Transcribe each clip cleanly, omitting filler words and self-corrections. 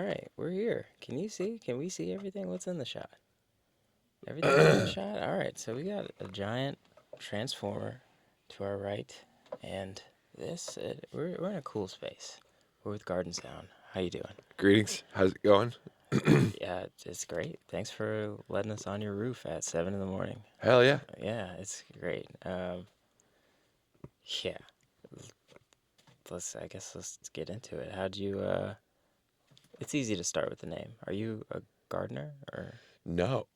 right, we're here. Can you see? Can we see everything? What's in the shot? Everything's in the shot? All right, so we got a giant transformer to our right, and we're in a cool space. We're with Garden Sound. How you doing? Greetings. How's it going? Yeah, it's great. Thanks for letting us on your roof at 7 in the morning. Hell yeah. Yeah, it's great. Yeah, I guess let's get into it. How'd you, it's easy to start with the name. Are you a gardener or? No.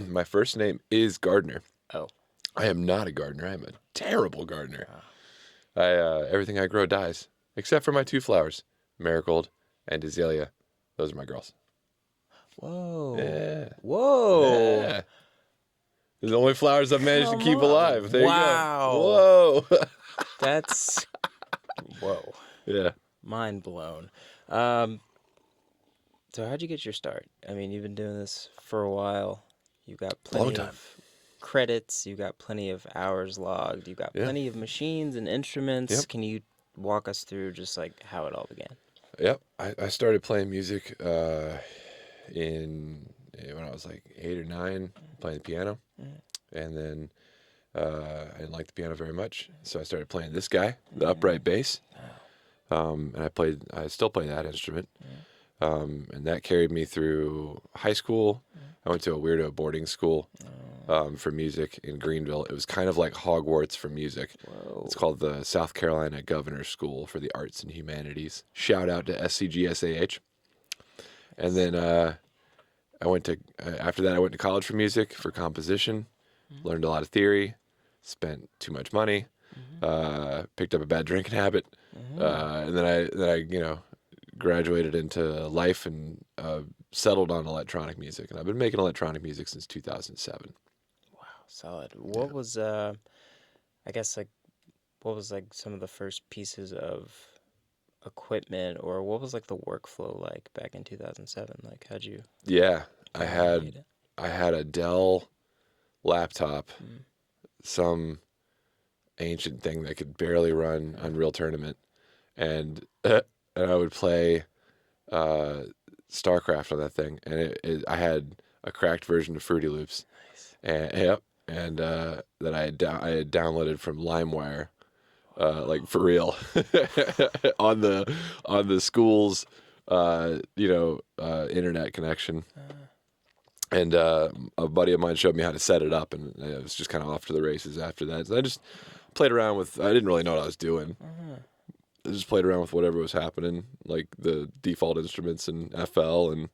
My first name is Gardner. Oh. I am not a gardener. I am a terrible gardener. Oh. Everything I grow dies, except for my 2 flowers, marigold and azalea. Those are my girls. Whoa. Yeah. Whoa. Yeah. They're the only flowers I've managed to keep Come on. alive. There Wow. you go. Whoa. That's, whoa. Yeah. Mind blown. So how'd you get your start? I mean, you've been doing this for a while. You got Long plenty time. of credits. You got plenty of hours logged. You got Yeah. plenty of machines and instruments. Yep. Can you walk us through just like how it all began? Yep. I started playing music when I was like 8 or 9, playing the piano. And then I didn't like the piano very much, so I started playing this guy, the upright bass. And I still play that instrument. And that carried me through high school. I went to a weirdo boarding school for music in Greenville. It was kind of like Hogwarts for music. Whoa. It's called the South Carolina Governor School for the Arts and Humanities. Shout out to SCGSAH. And then after that I went to college for music, for composition. Learned a lot of theory. Spent too much money. Picked up a bad drinking habit. And then I graduated into life and settled on electronic music. And I've been making electronic music since 2007. Wow, solid. What was I guess what was some of the first pieces of equipment, or what was the workflow like back in 2007? Like how'd you Yeah, I navigate it? had a Dell laptop, some ancient thing that could barely run Unreal Tournament, and I would play StarCraft on that thing, and I had a cracked version of Fruity Loops, Nice. and that I had downloaded from LimeWire, like for real, on the school's internet connection. And a buddy of mine showed me how to set it up, and it was just kind of off to the races after that. So I just played around with. I didn't really know what I was doing. I just played around with whatever was happening, like the default instruments and FL, and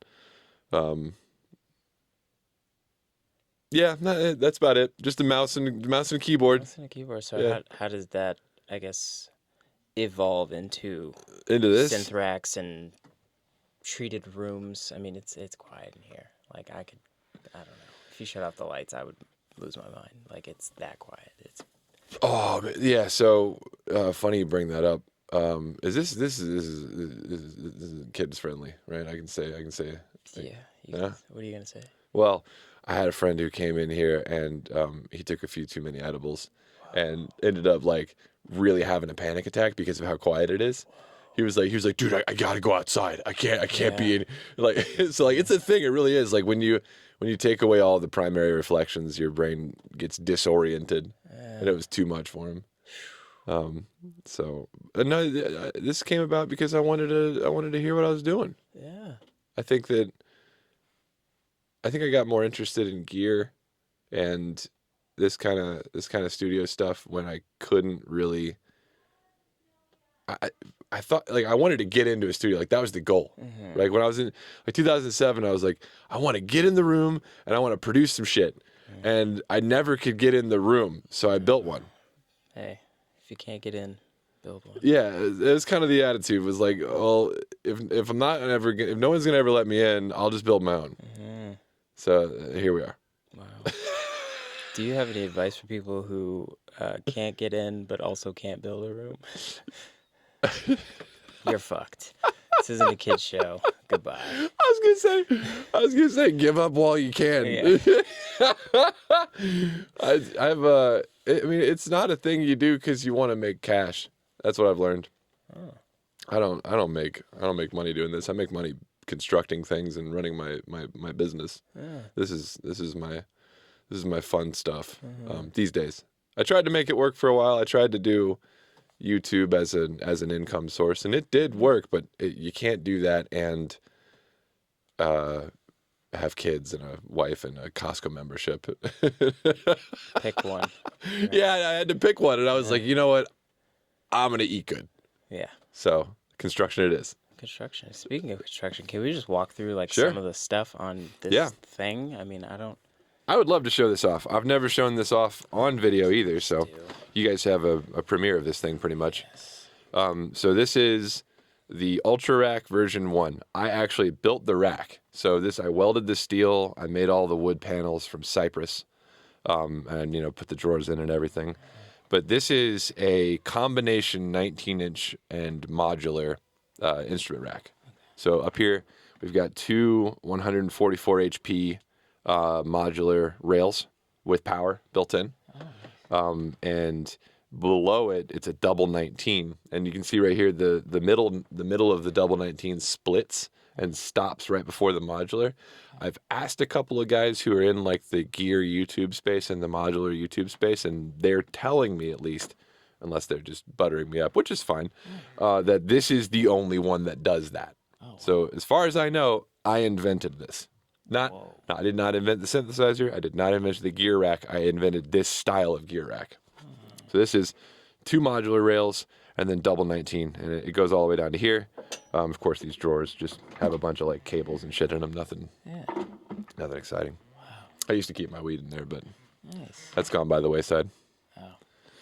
that's about it. Just a mouse and keyboard. Mouse and a keyboard. So Yeah. how does that, I guess, evolve into This. synth racks and treated rooms? I mean, it's quiet in here. I don't know. If you shut off the lights, I would lose my mind. It's that quiet. It's Oh yeah. So funny you bring that up. This is kids friendly, right? I can say. yeah. What are you gonna say? Well, I had a friend who came in here and he took a few too many edibles and ended up really having a panic attack because of how quiet it is. He was like, dude, I gotta go outside. I can't be in so it's a thing. It really is. When you take away all the primary reflections, your brain gets disoriented, and it was too much for him. This came about because I wanted to hear what I was doing. Yeah. I think I got more interested in gear and this kind of studio stuff when I couldn't really. I thought I wanted to get into a studio. That was the goal. When I was in 2007, I was like, I want to get in the room and I want to produce some shit. And I never could get in the room, so I built one. Hey, if you can't get in, build one. Yeah, it was kind of the attitude. Was like, well, if no one's gonna ever let me in, I'll just build my own. So here we are. Wow. Do you have any advice for people who can't get in but also can't build a room? You're fucked. This isn't a kid's show. Goodbye. I was gonna say, give up while you can. Yeah. I mean, it's not a thing you do because you want to make cash. That's what I've learned. Oh. I don't make money doing this. I make money constructing things and running my business. Yeah. This is my fun stuff these days. I tried to make it work for a while. I tried to do YouTube as an income source, and it did work, but you can't do that and have kids and a wife and a Costco membership. Pick one. Right. Yeah, I had to pick one, and I was like, you know what? I'm gonna eat good. Yeah. So construction it is. Construction. Speaking of construction, can we just walk through like Sure. some of the stuff on this Yeah. thing? I mean, I don't. I would love to show this off. I've never shown this off on video either, so do. you guys have a premiere of this thing pretty much. Yes. So this is the Ultra Rack version 1. I actually built the rack. So I welded the steel. I made all the wood panels from cypress, and put the drawers in and everything. But this is a combination 19-inch and modular instrument rack. So up here we've got two 144 HP modular rails with power built in, and below it it's a double 19, and you can see right here the middle of the double 19 splits and stops right before the modular. I've asked a couple of guys who are in like the gear YouTube space and the modular YouTube space, and they're telling me, at least, unless they're just buttering me up, which is fine, that this is the only one that does that. So as far as I know, I invented this. I did not invent the synthesizer. I did not invent the gear rack. I invented this style of gear rack. So this is two modular rails and then double 19, and it goes all the way down to here. Of course, these drawers just have a bunch of like cables and shit in them. Nothing exciting. Wow. I used to keep my weed in there, but Nice. that's gone by the wayside. Oh.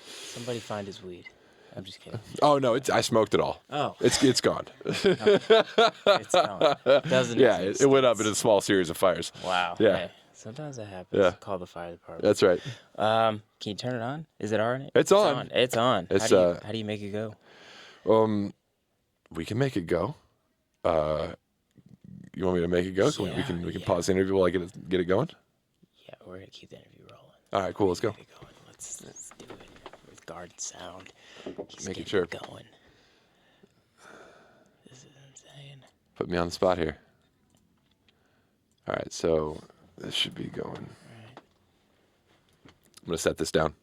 Somebody find his weed. I'm just kidding. Oh no, I smoked it all. Oh. It's gone. It's gone. Doesn't Yeah, exist. it went up in a small series of fires. Wow. Yeah. Hey, sometimes that happens. Yeah. Call the fire department. That's right. Can you turn it on? Is it on? It's on. It's on. It's, how do you make it go? We can make it go. You want me to make it go? So we can pause the interview while I get it going. Yeah, we're gonna keep the interview rolling. All right, cool. Let's go. Get it going. Let's do it with Garden Sound. He's Make it getting sure. going. This is what I'm saying. Put me on the spot here. All right, so this should be going. Right. I'm gonna set this down.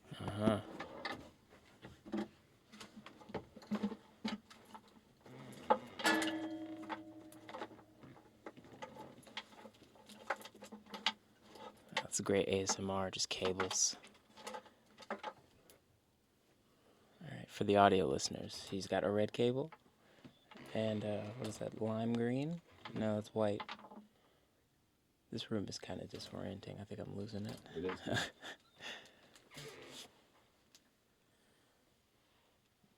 That's great ASMR, just cables. All right, for the audio listeners, he's got a red cable. And what is that, lime green? No, it's white. This room is kind of disorienting. I think I'm losing it. It is. All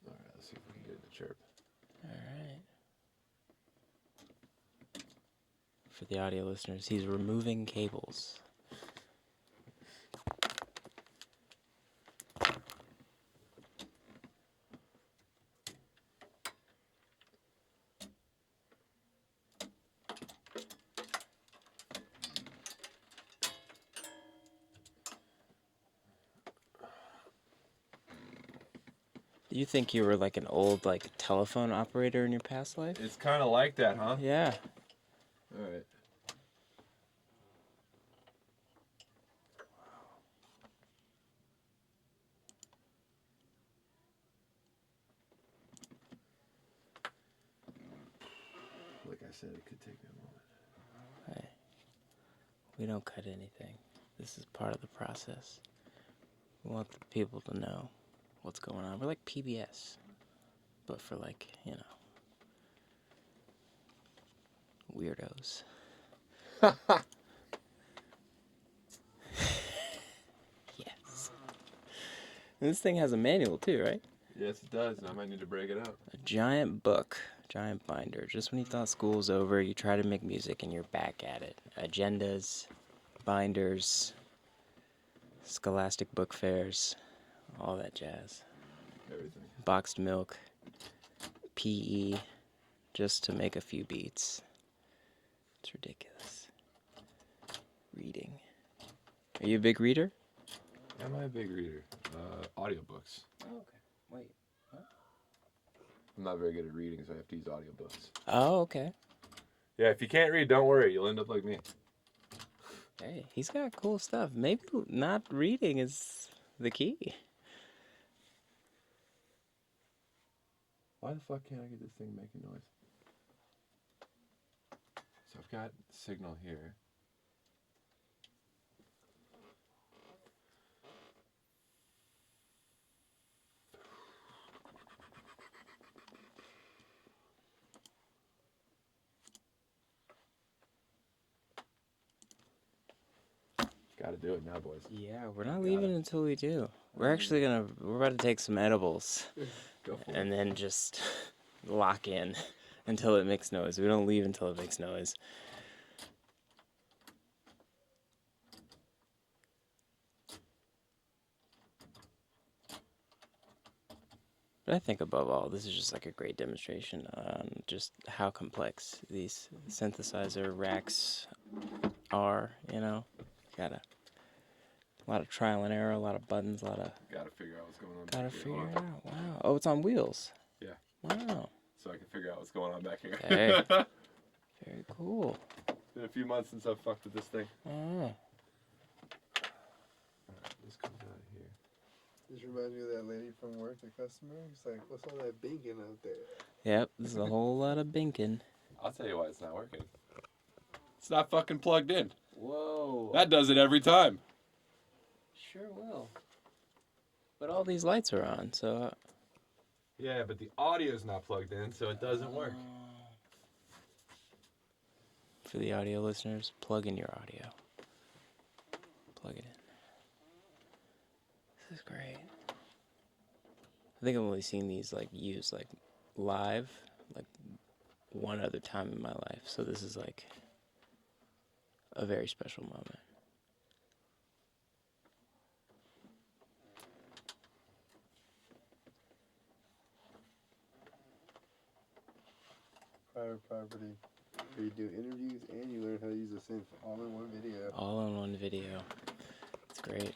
right, let's see if we can get it to chirp. All right. For the audio listeners, he's removing cables. Do you think you were like an old telephone operator in your past life? It's kind of like that, huh? Yeah. All right. Like I said, it could take me a moment. Hey, we don't cut anything. This is part of the process. We want the people to know what's going on. We're like PBS, but for weirdos. Yes. And this thing has a manual too, right? Yes, it does. I might need to break it out. A giant book, giant binder. Just when you thought school's over, you try to make music and you're back at it. Agendas, binders, scholastic book fairs, all that jazz. Everything. Boxed milk, PE, just to make a few beats. It's ridiculous. Reading. Are you a big reader? Am I a big reader? Audiobooks. Oh, okay. Wait. I'm not very good at reading, so I have to use audiobooks. Oh, okay. Yeah, if you can't read, don't worry. You'll end up like me. Hey, he's got cool stuff. Maybe not reading is the key. Why the fuck can't I get this thing making noise? So I've got signal here. Got to do it now, boys. Yeah, we're not leaving until we do. We're about to take some edibles. Go for And then just lock in until it makes noise. We don't leave until it makes noise. But I think above all, this is just like a great demonstration on just how complex these synthesizer racks are, you know? Got a lot of trial and error, a lot of buttons, a lot of... Gotta figure out what's going on. Gotta figure it out. Wow. Oh, it's on wheels. Yeah. Wow. So I can figure out what's going on back here. Hey. Very cool. Been a few months since I've fucked with this thing. Oh. Alright, this comes out here. This reminds me of that lady from work, the customer. He's like, what's all that binking out there? Yep, there's a whole lot of binking. I'll tell you why it's not working. It's not fucking plugged in. Whoa. That does it every time. Sure will. But all these lights are on, so... Yeah, but the audio's not plugged in, so it doesn't work. For the audio listeners, plug in your audio. Plug it in. This is great. I think I've only seen these like used like live like one other time in my life, so this is like a very special moment. Private property. Where you do interviews and you learn how to use a synth all in one video. All in one video. It's great.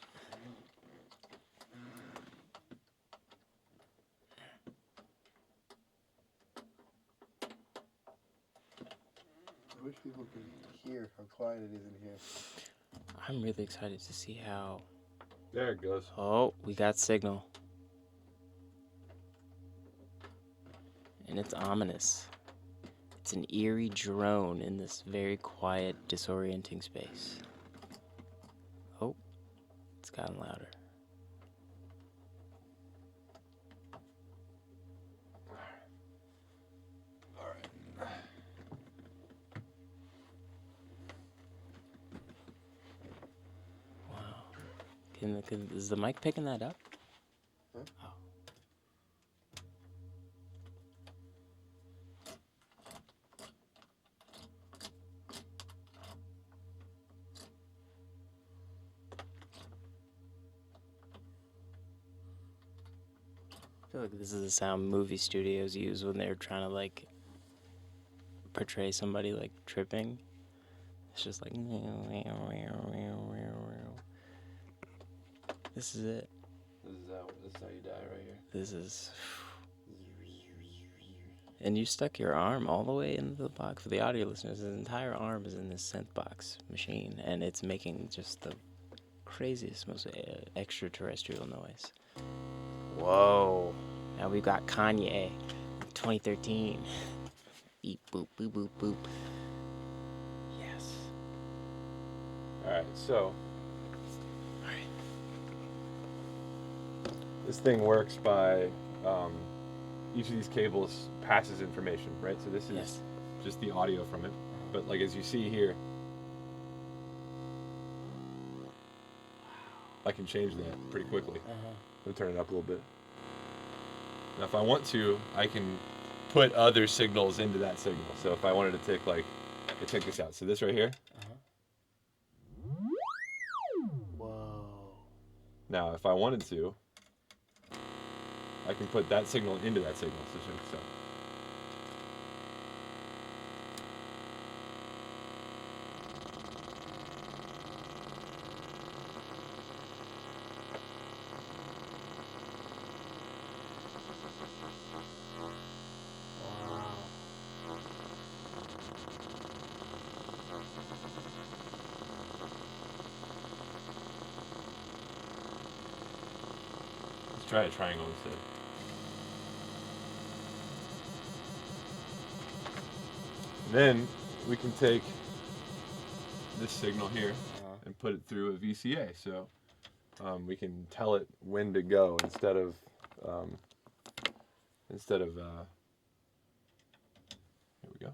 I wish people could hear how quiet it is in here. I'm really excited to see how... There it goes. Oh, we got signal. And it's ominous. It's an eerie drone in this very quiet, disorienting space. Oh, it's gotten louder. Alright. Wow. Is the mic picking that up? Huh? Oh. I feel like this is the sound movie studios use when they're trying to like portray somebody like tripping. It's just like this is it. This is how you die right here. This is. And you stuck your arm all the way into the box. For the audio listeners, his entire arm is in this synth box machine, and it's making just the craziest, most extraterrestrial noise. Whoa. Now we've got Kanye, 2013. Beep, boop, boop, boop, boop. Yes. Alright, so Alright. this thing works by each of these cables passes information, right? So this is Yes. just the audio from it. But like as you see here, I can change that pretty quickly. Let me turn it up a little bit. Now if I want to, I can put other signals into that signal. So if I wanted to take like, check this out. So this right here. Whoa. Now if I wanted to, I can put that signal into that signal. So check this out. try a triangle instead. Then we can take this signal here and put it through a VCA, so we can tell it when to go instead of here we go.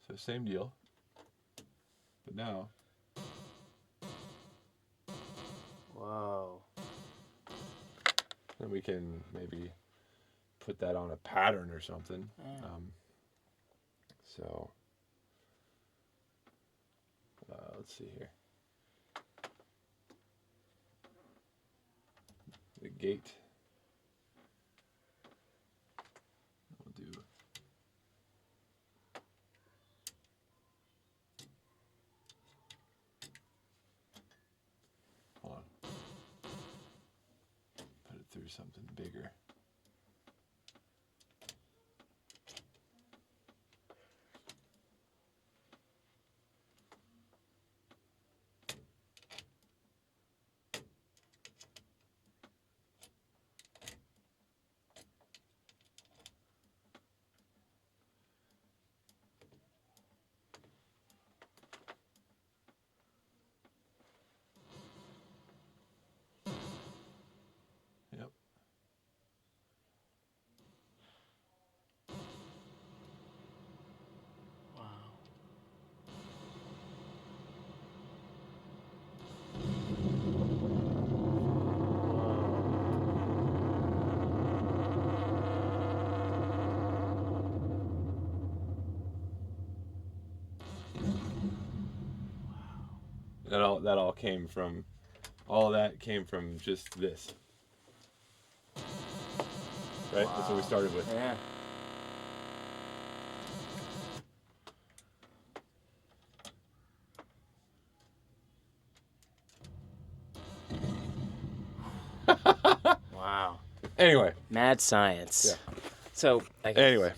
So same deal, but now. Whoa. Then we can maybe put that on a pattern or something. So let's see here. The gate. We'll do. Hold on. Put it through something bigger. Yep. Wow. That all came from, all of that came from just this. Right? That's what we started with. Yeah. Wow. Anyway. Mad science. Yeah. So, I guess, Anyway.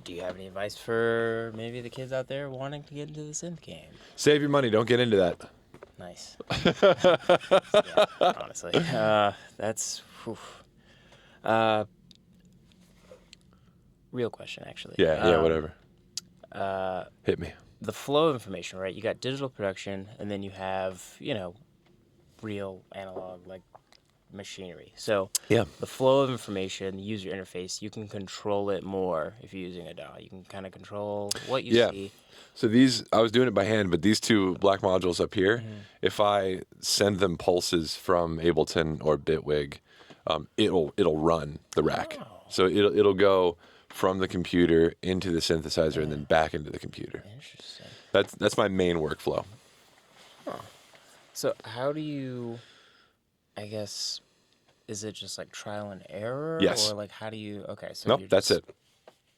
do you have any advice for maybe the kids out there wanting to get into the synth game? Save your money. Don't get into that. Nice. Yeah, honestly. That's... Whew. Real question, actually. Yeah, whatever. Hit me. The flow of information, right? You got digital production, and then you have, real analog, like machinery. So Yeah. the flow of information, the user interface, you can control it more if you're using a DAW. You can kind of control what you see. So these, I was doing it by hand, but these two black modules up here, if I send them pulses from Ableton or Bitwig, it'll run the rack. Oh. So it'll go from the computer into the synthesizer and then back into the computer. Interesting. That's my main workflow. Huh. So how do you, I guess, is it just like trial and error? Yes. Or like how do you, okay, so Nope, you're that's just it.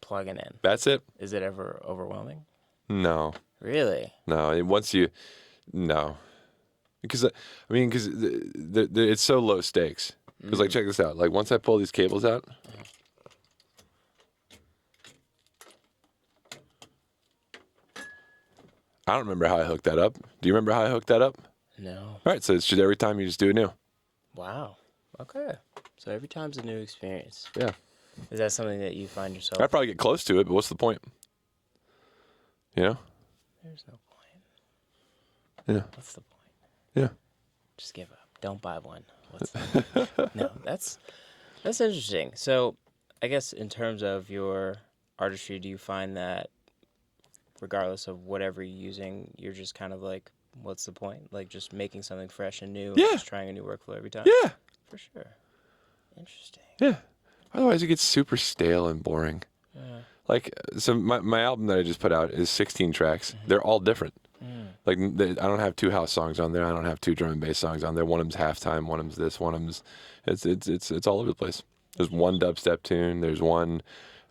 plugging in. That's it. Is it ever overwhelming? No. Really? No. No. Because, it's so low stakes. Because, like, check this out. Like, once I pull these cables out, I don't remember how I hooked that up. Do you remember how I hooked that up? No. All right, so it's just every time you just do it new. Wow. Okay. So every time's a new experience. Yeah. Is that something that you find yourself? I'd probably get close to it, but what's the point? You know? There's no point. Yeah. What's the point? Yeah. Just give up. Don't buy one. What's the No, that's interesting. So I guess in terms of your artistry, do you find that regardless of whatever you're using, you're just kind of like, what's the point? Like just making something fresh and new, Yeah. and just trying a new workflow every time? Yeah. For sure. Interesting. Yeah. Otherwise, it gets super stale and boring. Yeah. Like, so my album that I just put out is 16 tracks. They're all different. Like, I don't have 2 house songs on there. I don't have 2 drum and bass songs on there. One of them's halftime. One of them's this. One of them's it's all over the place. There's one dubstep tune. There's one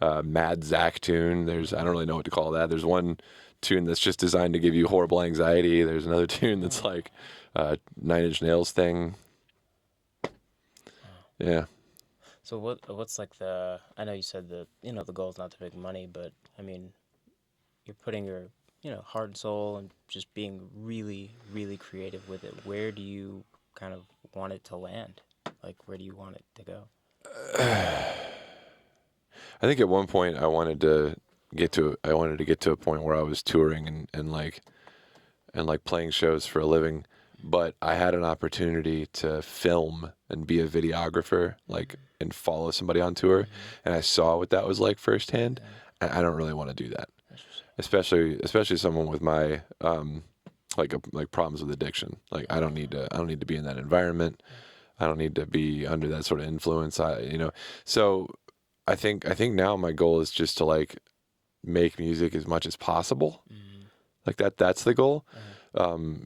Mad Zach tune. There's, I don't really know what to call that. There's one tune that's just designed to give you horrible anxiety. There's another tune that's like 9 Inch Nails thing. Yeah. So what's like the, I know you said that, the goal is not to make money, but I mean, you're putting your, heart and soul and just being really, really creative with it. Where do you kind of want it to land? Like, where do you want it to go? I think at one point I wanted to get to a point where I was touring and playing shows for a living, but I had an opportunity to film and be a videographer, like, and follow somebody on tour, and I saw what that was like firsthand. And I don't really want to do that, especially someone with my like problems with addiction. Like, I don't need to be in that environment. I don't need to be under that sort of influence. So I think now my goal is just to like make music as much as possible. Like that's the goal.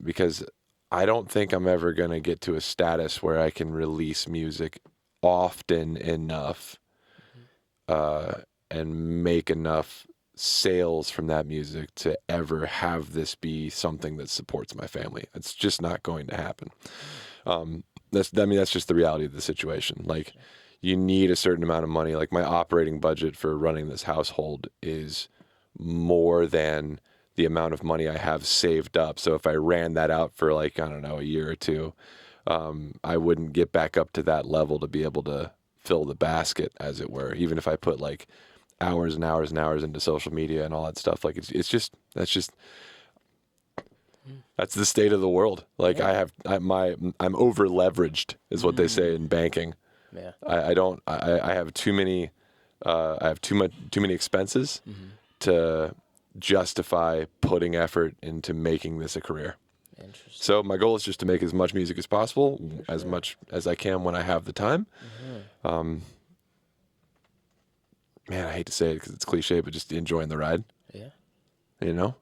Because I don't think I'm ever going to get to a status where I can release music often enough and make enough sales from that music to ever have this be something that supports my family. It's just not going to happen. That's just the reality of the situation. Like, you need a certain amount of money. Like, my operating budget for running this household is more than the amount of money I have saved up. So if I ran that out for, like, I don't know, a year or two, I wouldn't get back up to that level to be able to fill the basket, as it were, even if I put like hours and hours and hours into social media and all that stuff. Like, that's the state of the world. Like, I'm over leveraged is what they say in banking. Yeah. I have too many expenses to justify putting effort into making this a career. Interesting. So my goal is just to make as much music as possible, as much as I can when I have the time. Man, I hate to say it because it's cliche, but just enjoying the ride. Yeah. You know?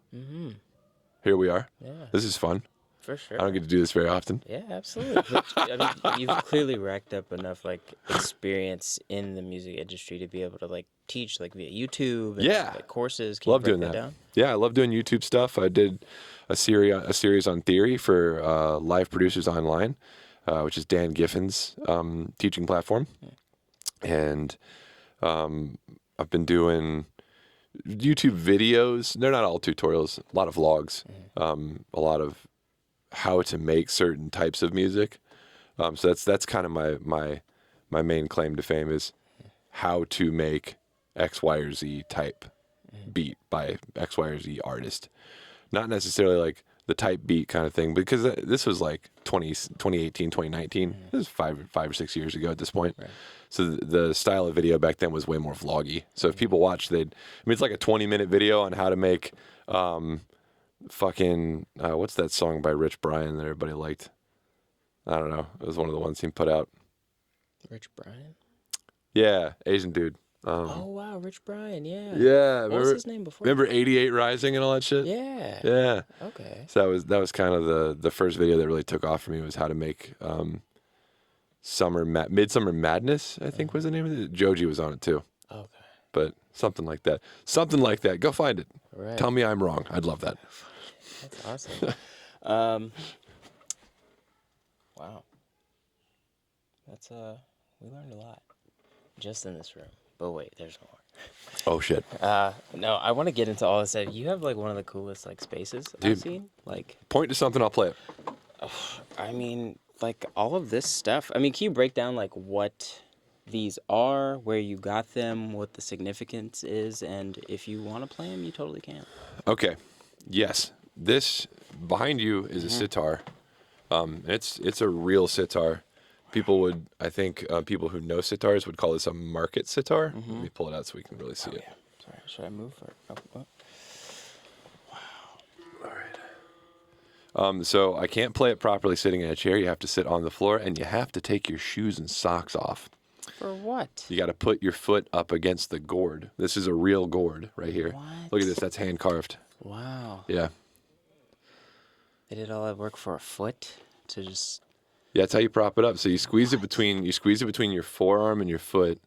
Here we are. Yeah. This is fun. For sure. I don't get to do this very often. Yeah, absolutely. But, I mean, you've clearly racked up enough like experience in the music industry to be able to like teach like via YouTube and like courses. Can Love you break doing that. down? Yeah, I love doing YouTube stuff. I did a series on theory for Live Producers Online, which is Dan Giffen's teaching platform, and I've been doing YouTube videos. They're not all tutorials. A lot of vlogs. A lot of how to make certain types of music. So that's kind of my main claim to fame is how to make X, Y, or Z type beat by X, Y, or Z artist. Not necessarily like the type beat kind of thing, because this was like 2018, 2019. This is five or 6 years ago at this point. Right. So the style of video back then was way more vloggy. So if people watch, it's like a 20-minute video on how to make what's that song by Rich Brian that everybody liked? I don't know. It was one of the ones he put out. Rich Brian? Yeah, Asian dude. Oh wow, Rich Brian, yeah. Yeah. What was his name before? Remember 88 Rising and all that shit? Yeah. Yeah. Okay. So that was kind of the first video that really took off for me, was how to make Midsummer Madness, I think was the name of it. Joji was on it too. Okay. But something like that. Something like that. Go find it. Right. Tell me I'm wrong. I'd love that. That's awesome. Wow. That's we learned a lot just in this room. But wait, there's more. Oh shit. No, I want to get into all this stuff. You have like one of the coolest like spaces I've seen. Like, point to something, I'll play it. I mean, like all of this stuff. I mean, can you break down like what these are, where you got them, what the significance is, and if you want to play them, you totally can. Okay. Yes. This behind you is a sitar. It's a real sitar. People people who know sitars would call this a market sitar. Let me pull it out so we can really see it. Yeah. Sorry, should I move for it? Oh. Wow. All right. So I can't play it properly sitting in a chair. You have to sit on the floor, and you have to take your shoes and socks off. For what? You got to put your foot up against the gourd. This is a real gourd right here. What? Look at this. That's hand carved. Wow. Yeah. They did all that work for a foot to just. Yeah, that's how you prop it up. So you squeeze it between your forearm and your foot,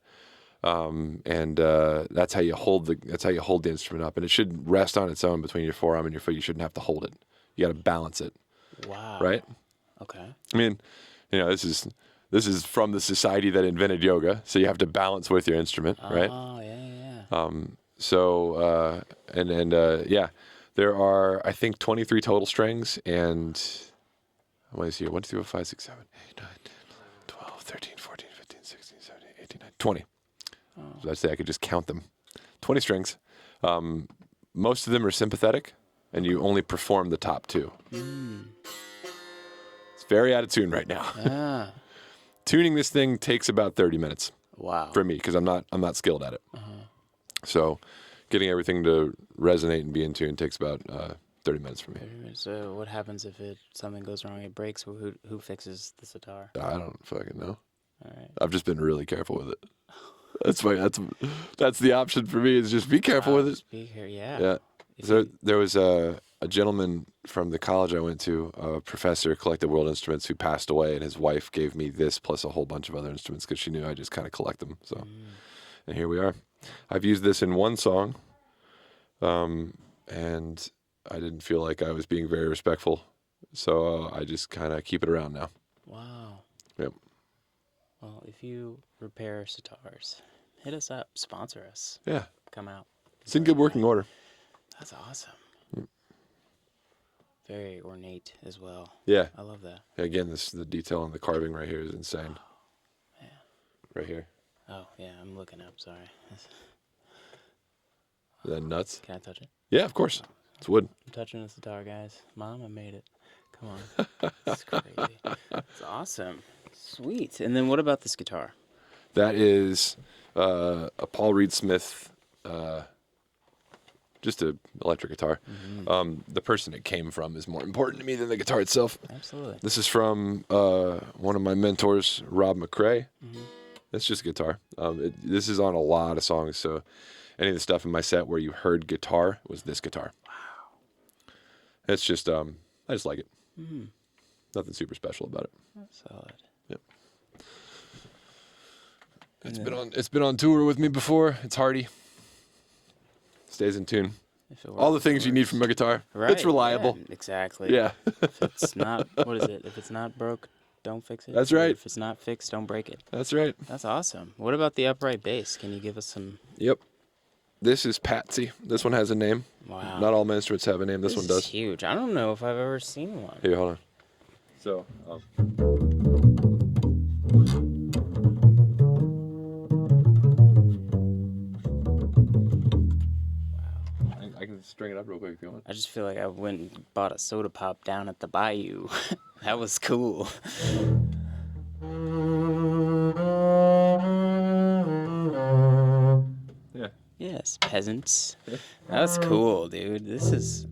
and that's how you hold the instrument up. And it should rest on its own between your forearm and your foot. You shouldn't have to hold it. You got to balance it. Wow. Right? Okay. I mean, this is from the society that invented yoga, so you have to balance with your instrument, right? Oh yeah. Yeah, there are I think 23 total strings, and What is here? 1, 2, 3, 4, 5, 6, 7, 8, 9, 10, 11, 12, 13, 14, 15, 16, 17, 18, 19, 20. Oh. So I'd say I could just count them. 20 strings. Most of them are sympathetic, and you only perform the top 2. It's very out of tune right now. Ah. Tuning this thing takes about 30 minutes Wow. for me because I'm not skilled at it. So getting everything to resonate and be in tune takes about 30 minutes for me. So what happens if something goes wrong? It breaks. Who fixes the sitar? I don't fucking know. All right. I've just been really careful with it. That's the option for me is just be careful with it. Yeah. Yeah. So there was a gentleman from the college I went to, a professor, collected world instruments, who passed away, and his wife gave me this plus a whole bunch of other instruments because she knew I just kind of collect them. So, and here we are. I've used this in one song, and I didn't feel like I was being very respectful, so I just kind of keep it around now. Wow. Yep. Well, if you repair sitars, hit us up, sponsor us. Yeah. Come out. It's in good working order. That's awesome. Very ornate as well. Yeah. I love that. Again, the detail on the carving right here is insane. Yeah. Right here. Oh, yeah, I'm looking up, sorry. Is that nuts? Can I touch it? Yeah, of course. It's wood. I'm touching the sitar, guys. Mom, I made it. Come on. It's crazy. It's awesome. Sweet. And then what about this guitar? That is a Paul Reed Smith, just an electric guitar. The person it came from is more important to me than the guitar itself. Absolutely. This is from one of my mentors, Rob McRae. That's just a guitar. This is on a lot of songs, so any of the stuff in my set where you heard guitar was this guitar. Wow. It's just, I just like it. Nothing super special about it. That's solid. Yep. It's been on tour with me before. It's hardy. Stays in tune. All the things you need from a guitar. Right. It's reliable. Yeah, exactly. Yeah. If it's not, what is it? If it's not broke, don't fix it. That's Or right. If it's not fixed, don't break it. That's right. That's awesome. What about the upright bass? Can you give us some? Yep. This is Patsy. This one has a name. Wow. Not all my instruments have a name. This one is does. Huge. I don't know if I've ever seen one. Here, hold on. So, I can string it up real quick if you want. I just feel like I went and bought a soda pop down at the bayou. That was cool. Yeah. Yes, peasants. That's cool, dude. This is.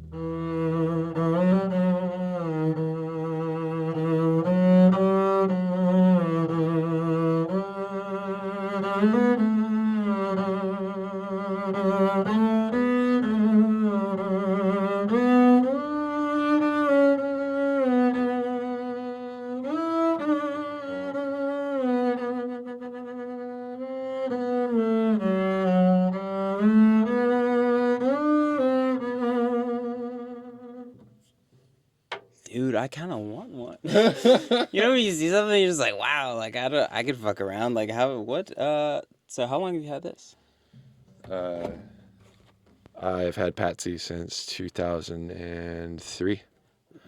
Dude, I kind of want one. You know, when you see something, you're just like, wow, like I could fuck around. Like so how long have you had this? I've had Patsy since 2003.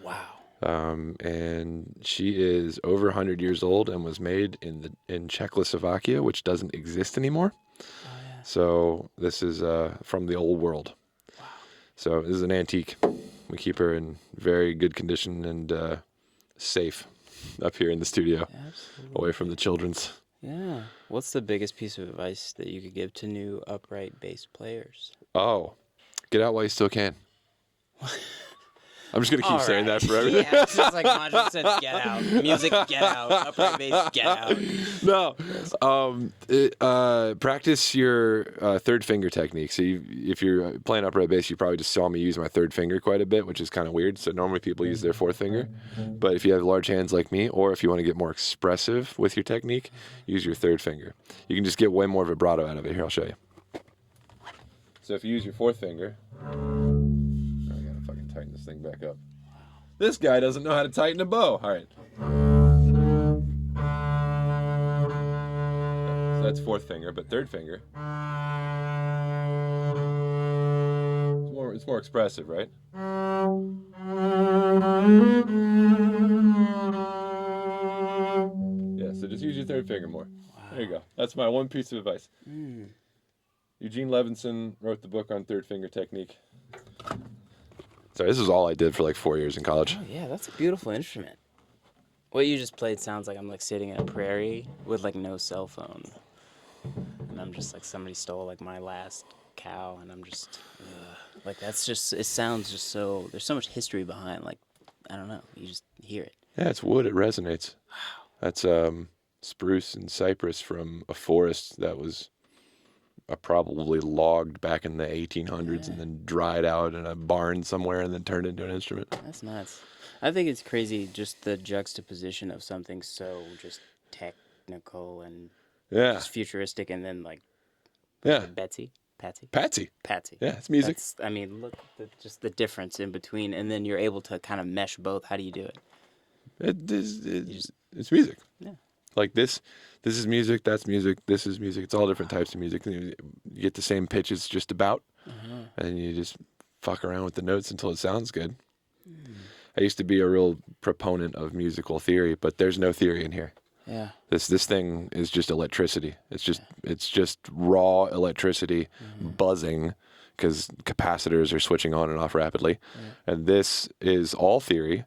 Wow. And she is over 100 years old and was made in Czechoslovakia, which doesn't exist anymore. Oh, yeah. So this is from the old world. Wow. So this is an antique. We keep her in very good condition and safe up here in the studio, Absolutely. away from the children's. Yeah. What's the biggest piece of advice that you could give to new upright bass players? Oh, get out while you still can. I'm just going to keep saying that forever. Yeah, it's just like Mantra said, get out. Music, get out. Upright bass, get out. No. Practice your third finger technique. So if you're playing upright bass, you probably just saw me use my third finger quite a bit, which is kind of weird. So normally people use their fourth finger. But if you have large hands like me, or if you want to get more expressive with your technique, use your third finger. You can just get way more vibrato out of it. Here, I'll show you. So if you use your fourth finger... I gotta fucking tighten this thing back up. This guy doesn't know how to tighten a bow. All right. So that's fourth finger, but third finger. It's more expressive, right? your third finger more. There you go. That's my one piece of advice. Eugene Levinson wrote the book on third finger technique. Sorry, this is all I did for like 4 years in college. Oh, yeah, that's a beautiful instrument. What you just played sounds like I'm like sitting in a prairie with like no cell phone. And I'm just like somebody stole like my last cow and I'm just like that's just it sounds just so there's so much history behind like I don't know, you just hear it. Yeah, it's wood. It resonates. Wow. That's spruce and cypress from a forest that was probably logged back in the 1800s and then dried out in a barn somewhere and then turned into an instrument. That's nuts. I think it's crazy just the juxtaposition of something so just technical and just futuristic and then like Patsy. Yeah, it's music. I mean, look just the difference in between and then you're able to kind of mesh both. How do you do it? It's music. Yeah. Like this is music, that's music, this is music. It's all different types of music. You get the same pitches just about, and you just fuck around with the notes until it sounds good. I used to be a real proponent of musical theory, but there's no theory in here. Yeah. This thing is just electricity. It's just raw electricity buzzing because capacitors are switching on and off rapidly. And this is all theory.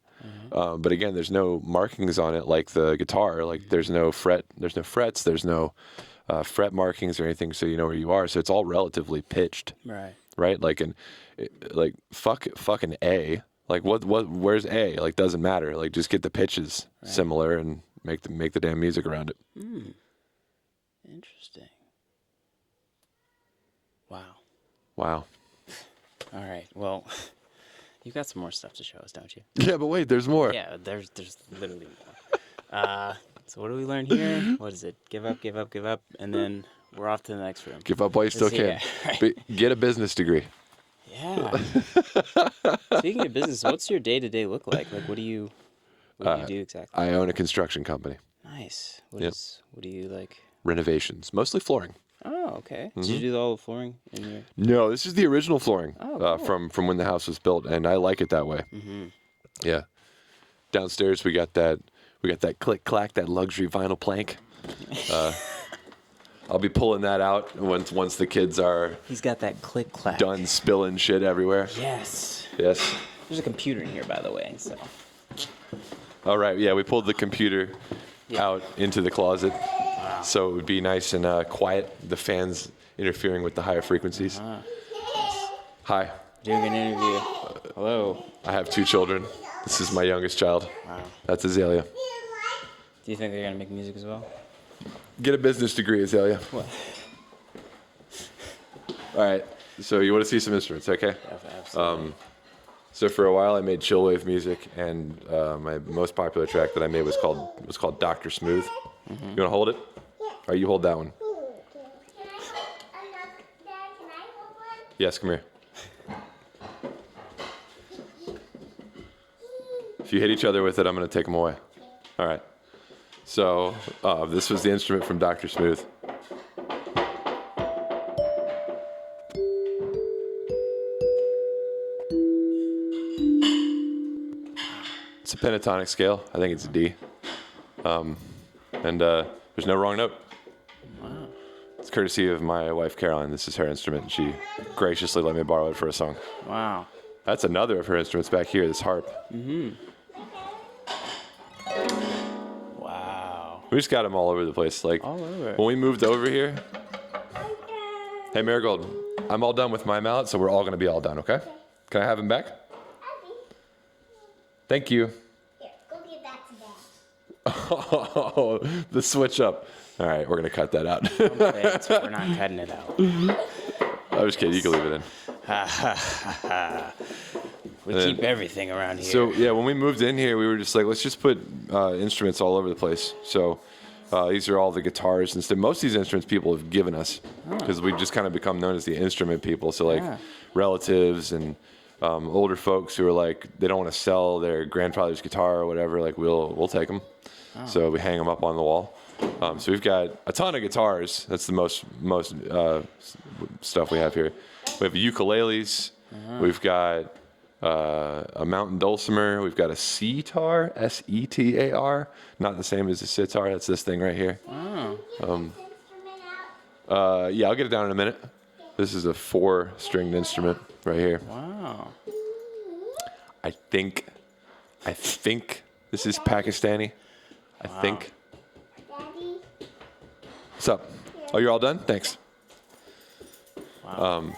But again, there's no markings on it like the guitar. Like there's no frets, there's no fret markings or anything, so you know where you are. So it's all relatively pitched. Right. Like fucking A. Like where's A? Like doesn't matter. Like just get the pitches similar and make the damn music around it. Interesting. Wow. All right. Well, you've got some more stuff to show us, don't you? Yeah, but wait, there's more. Yeah, there's literally more. So what do we learn here? What is it? Give up, and then we're off to the next room. Give up while you still can. Right. Get a business degree. Yeah. Speaking of business, what's your day-to-day look like? Like, what do you do exactly? I own a construction company. Nice. What do you like? Renovations, mostly flooring. Oh, okay. Did you do all the flooring in your? No, this is the original flooring cool. from when the house was built, and I like it that way. Yeah. Downstairs we got that click clack, that luxury vinyl plank. I'll be pulling that out once the kids are. He's got that click clack. Done spilling shit everywhere. Yes. There's a computer in here, by the way. So. All right. Yeah, we pulled the computer out into the closet, so it would be nice and quiet. The fans interfering with the higher frequencies. Hi. Doing an interview. Hello. I have 2 children. This is my youngest child. Wow. That's Azalea. Do you think they're gonna make music as well? Get a business degree, Azalea. What? All right. So you want to see some instruments, okay? Absolutely. So for a while I made chillwave music, and my most popular track that I made was called Dr. Smooth. You want to hold it? All right, you hold that one. Yes, come here. If you hit each other with it, I'm going to take them away. All right. So this was the instrument from Dr. Smooth. It's a pentatonic scale. I think it's a D. And there's no wrong note. Wow. It's courtesy of my wife, Caroline. This is her instrument. She graciously let me borrow it for a song. Wow. That's another of her instruments back here, this harp. Wow. We just got them all over the place. Like, all over. When we moved over here. Hey, Marigold, I'm all done with my mallet, so we're all going to be all done, okay? Can I have him back? Thank you. Here, go give that to Dad. Oh, the switch up. All right, we're going to cut that out. Okay, so we're not cutting it out. I was kidding. You can leave it in. Ha ha ha ha. We keep everything around here. So, yeah, when we moved in here, we were just like, let's just put instruments all over the place. So these are all the guitars and stuff. Most of these instruments people have given us because we've just kind of become known as the instrument people. So, like, relatives and older folks who are like, they don't want to sell their grandfather's guitar or whatever, like, we'll take them. So we hang them up on the wall. So we've got a ton of guitars. That's the most stuff we have here. We have ukuleles. We've got a mountain dulcimer. We've got a setar, S-E-T-A-R. Not the same as a sitar. That's this thing right here. Oh. Yeah, I'll get it down in a minute. This is a 4-stringed instrument right here. Wow. I think this is Pakistani. I think. Daddy. What's up? Oh, you're all done? Thanks. Wow.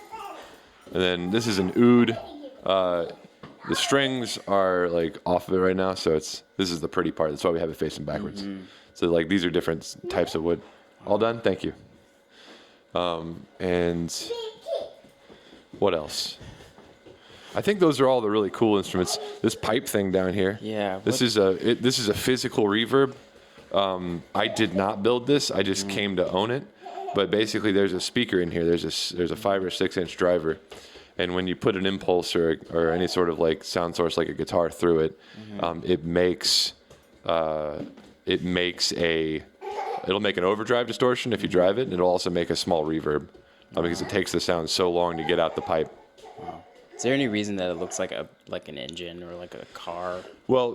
And then this is an oud. The strings are like off of it right now, so this is the pretty part. That's why we have it facing backwards. So like these are different types of wood. All done? Thank you. And what else? I think those are all the really cool instruments. This pipe thing down here. Yeah. This is a physical reverb. I did not build this. I just came to own it. But basically, there's a speaker in here. There's a 5 or 6 inch driver, and when you put an impulse or any sort of like sound source like a guitar through it, it'll make an overdrive distortion if you drive it, and it'll also make a small reverb because it takes the sound so long to get out the pipe. Wow. Is there any reason that it looks like an engine or like a car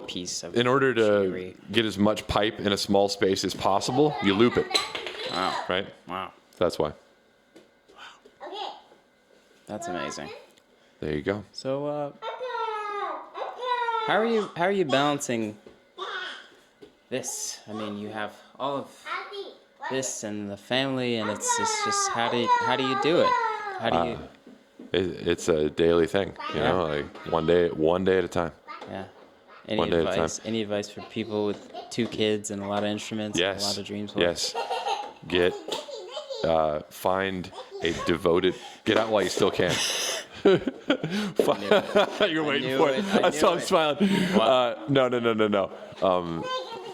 piece of in order to machinery? get as much pipe in a small space as possible, you loop it. Wow. Right? Wow. That's why. Okay. That's amazing. There you go. So, how are you balancing this? I mean, you have all of this and the family, and it's just how do you do it? How do you? It's a daily thing, you know, like one day at a time. Yeah. One day at a time. Any advice for people with 2 kids and a lot of instruments and a lot of dreams? Yes. Find a devoted. Get out while you still can. You're waiting for it. I saw him smiling. No.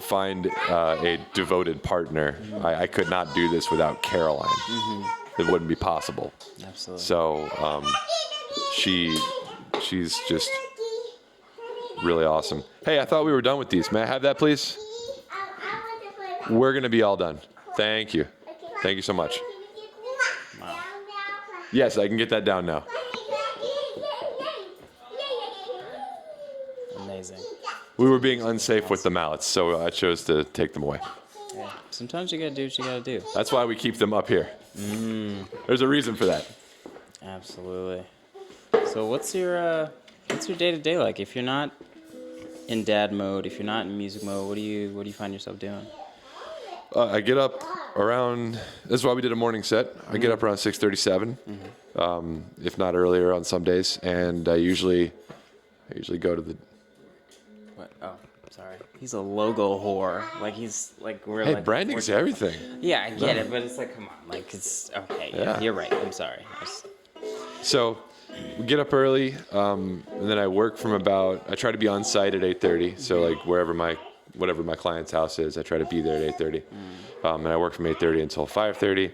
Find a devoted partner. I could not do this without Caroline. It wouldn't be possible. Absolutely. So she's just really awesome. Hey, I thought we were done with these. May I have that, please? We're going to be all done. Thank you. Thank you so much. Wow. Yes, I can get that down now. Amazing. We were being unsafe with the mallets, so I chose to take them away. Yeah. Sometimes you gotta do what you gotta do. That's why we keep them up here. There's a reason for that. Absolutely. So what's your day-to-day like? If you're not in dad mode, if you're not in music mode, what do you find yourself doing? I get up around. This is why we did a morning set. I get up around 6:37, if not earlier on some days, and I usually go to the. What? Oh, sorry. He's a logo whore. Like we're Hey, like. branding's everything. Yeah, I get it, but it's like, come on, like it's okay. Yeah, you're right. I'm sorry. So we get up early, and then I work from about. I try to be on site at 8:30. So like whatever my client's house is, I try to be there at 8:30. And I work from 8:30 until 5:30.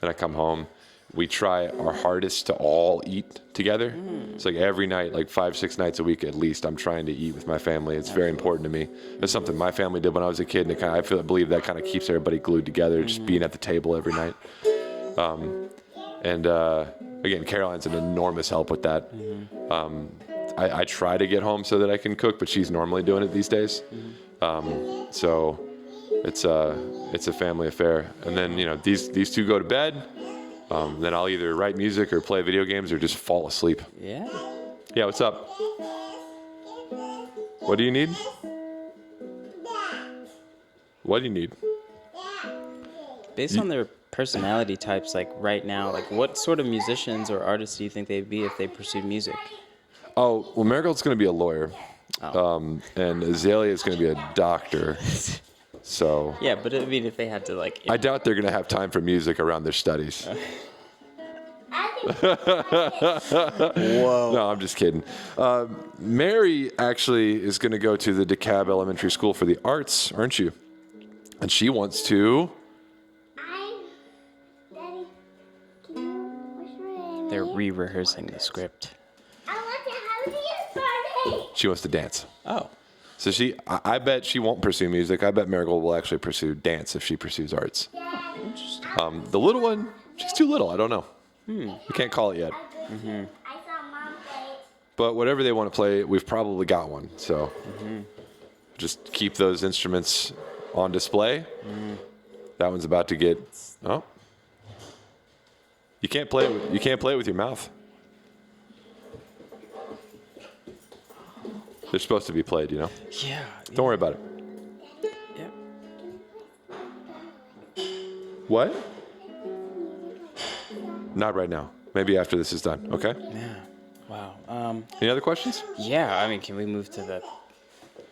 Then I come home. We try our hardest to all eat together. It's like every night, like 5-6 nights a week at least, I'm trying to eat with my family. It's very important to me. It's something my family did when I was a kid, and I believe that kind of keeps everybody glued together, just being at the table every night. Again, Caroline's an enormous help with that. I try to get home so that I can cook, but she's normally doing it these days. So it's a family affair. And then, you know, these two go to bed. Then I'll either write music or play video games or just fall asleep. Yeah. Yeah, what's up? What do you need? What do you need? Based on their personality types, like right now, like what sort of musicians or artists do you think they'd be if they pursued music? Oh, well, Marigold's going to be a lawyer. And Azalea is going to be a doctor. So Yeah, but I mean, if they had to like. I doubt they're going to have time for music around their studies. Whoa. No, I'm just kidding. Mary actually is going to go to the DeKalb Elementary School for the Arts, aren't you? And she wants to. Daddy, can you what's your name? They're re-rehearsing the script. I want to have a party. She wants to dance. Oh. So I bet she won't pursue music. I bet Marigold will actually pursue dance if she pursues arts. The little one, she's too little. I don't know. We can't call it yet. I saw Mom play it. But whatever they want to play, we've probably got one. So just keep those instruments on display. That one's about to get. Oh, you can't play it. You can't play it with your mouth. They're supposed to be played, you know. Yeah. Don't worry about it. Yeah. What? Not right now. Maybe after this is done. Okay. Yeah. Wow. Any other questions? Yeah. I mean, can we move to the?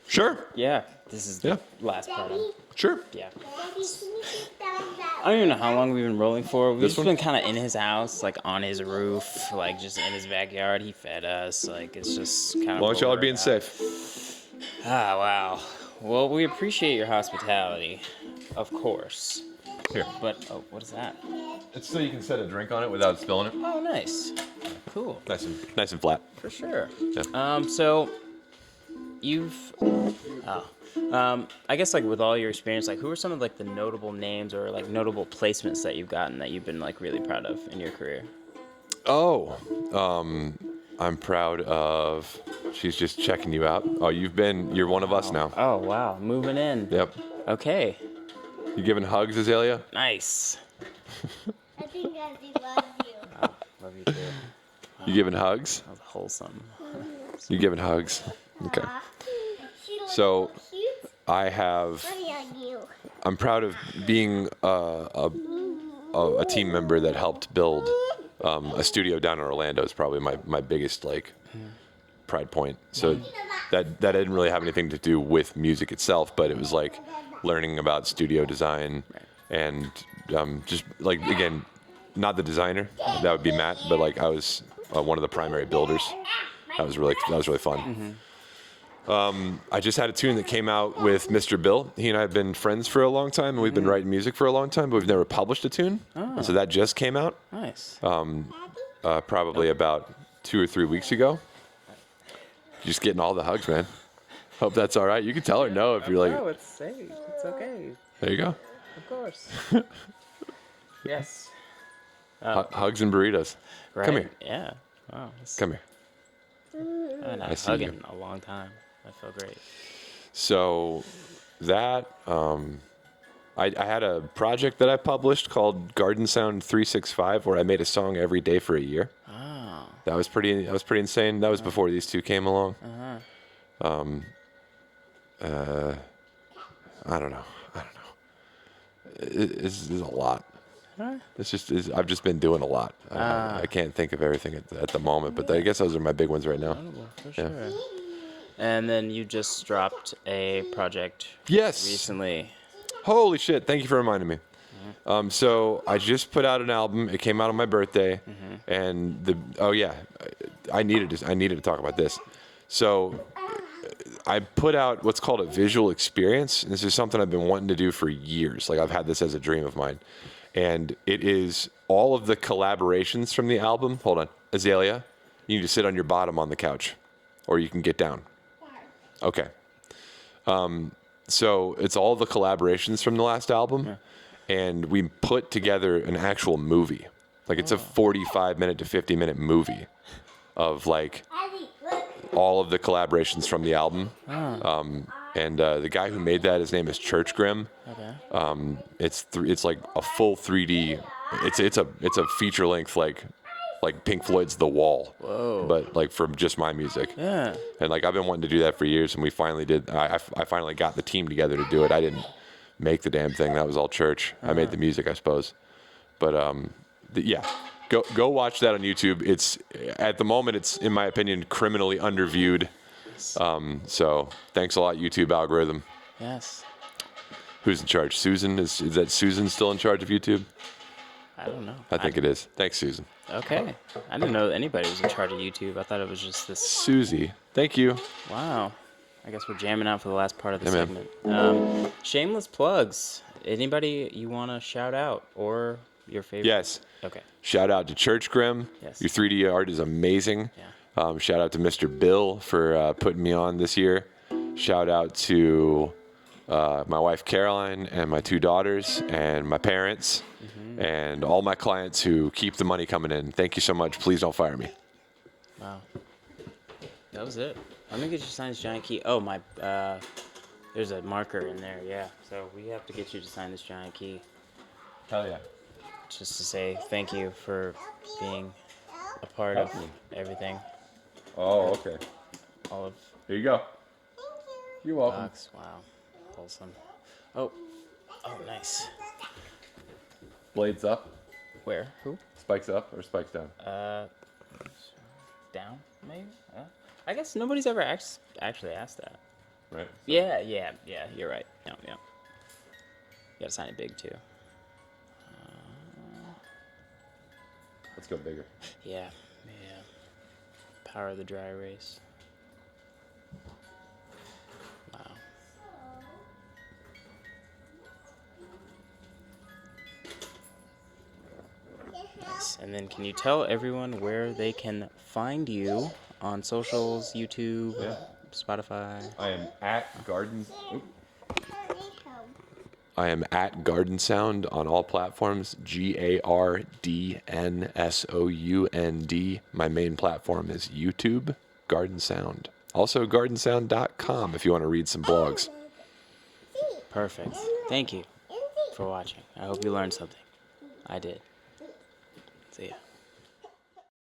Sure. Yeah. This is the last part. Sure. Yeah. Daddy, can you sit down that I don't even know how long we've been rolling for. We've This just one? been kind of in his house, like on his roof, like just in his backyard. He fed us. Like it's just kind of. As long as y'all are being safe. Ah, wow. Well, we appreciate your hospitality, of course. Here. But oh, what is that? It's so you can set a drink on it without spilling it. Oh, nice. Cool. Nice and flat. For sure. Yeah. So you've. I guess like with all your experience, like who are some of like the notable names or like notable placements that you've gotten that you've been like really proud of in your career? Oh, I'm proud of. She's just checking you out. Oh, you're one of us now. Oh wow, moving in. Yep. Okay. You giving hugs, Azalea? Nice. I think Daddy loves you. Love you too. You giving hugs? That was wholesome. You giving hugs? Okay. She looks So cute. I have. On you. I'm proud of being a team member that helped build a studio down in Orlando. Is probably my biggest like pride point. So that didn't really have anything to do with music itself, but it was like learning about studio design and just like again, not the designer. That would be Matt, but like I was one of the primary builders. That was really fun. I just had a tune that came out with Mr. Bill. He and I have been friends for a long time, and we've been writing music for a long time, but we've never published a tune. And so that just came out Nice. probably about 2 or 3 weeks ago. Just getting all the hugs, man. Hope that's all right. You can tell her no if you're like. No, it's safe. It's okay. There you go. Of course. Yes. Hugs and burritos. Right. Come here. Yeah. Wow. Come here. I haven't I had a see hug you. in a long time. I feel great. So that I had a project that I published called GARDNSOUND 365, where I made a song every day for a year. Oh. That was pretty insane. That was before these two came along. I don't know. It's a lot. Huh? I've just been doing a lot. I can't think of everything at the moment, but I guess those are my big ones right now. Notable, for Yeah. sure. And then you just dropped a project Yes. recently. Holy shit! Thank you for reminding me. So I just put out an album. It came out on my birthday, and I needed to talk about this. So I put out what's called a visual experience. And this is something I've been wanting to do for years. Like I've had this as a dream of mine, and it is all of the collaborations from the album. Hold on, Azalea, you need to sit on your bottom on the couch, or you can get down. Okay. So it's all the collaborations from the last album, and we put together an actual movie. Like it's a 45-minute to 50-minute movie of like Daddy, look. all of the collaborations from the album. And the guy who made that, his name is Church Grim. Okay. It's like a full 3D. It's a feature length like Pink Floyd's The Wall. Whoa. But like from just my music. Yeah. And like I've been wanting to do that for years, and we finally did. I finally got the team together to do it. I didn't make the damn thing. That was all Church. I made the music, I suppose. But yeah, go watch that on YouTube. It's at the moment, it's in my opinion criminally underviewed. So thanks a lot, YouTube algorithm. Yes. Who's in charge? Susan? Is that Susan still in charge of YouTube? I don't know. I think it is. Thanks, Susan. Okay. I didn't know anybody was in charge of YouTube. I thought it was just this. Susie, thank you. Wow. I guess we're jamming out for the last part of the Yeah, man. segment. Shameless plugs. Anybody you want to shout out or your favorite? Yes. Okay. Shout out to Church Grim. Yes. Your 3D art is amazing. Yeah. Shout out to Mr. Bill for putting me on this year. Shout out to my wife Caroline and my 2 daughters and my parents and all my clients who keep the money coming in. Thank you so much. Please don't fire me. Wow. That was it. Let me get you to sign this giant key. Oh, my, there's a marker in there, yeah. So we have to get you to sign this giant key. Hell yeah. Just to say thank you for being a part Help of me. everything. Oh, okay. All of Here you go. You're welcome. box. Wow. Wholesome. Oh. Oh, nice. Blades up, Where? Who? spikes up, or spikes down? Down, maybe? I guess nobody's ever actually asked that. Right? So- Yeah, you're right. Yeah. You gotta sign it big, too. Let's go bigger. Yeah. Power of the dry erase. Wow. Nice. And then can you tell everyone where they can find you on socials, YouTube, Yeah. Spotify? I am at Gardens. Oop. Honey home. I am at GARDNSOUND on all platforms. GARDNSOUND. My main platform is YouTube, GARDNSOUND. Also, GARDNSOUND.com if you want to read some blogs. Perfect. Thank you for watching. I hope you learned something. I did. See ya.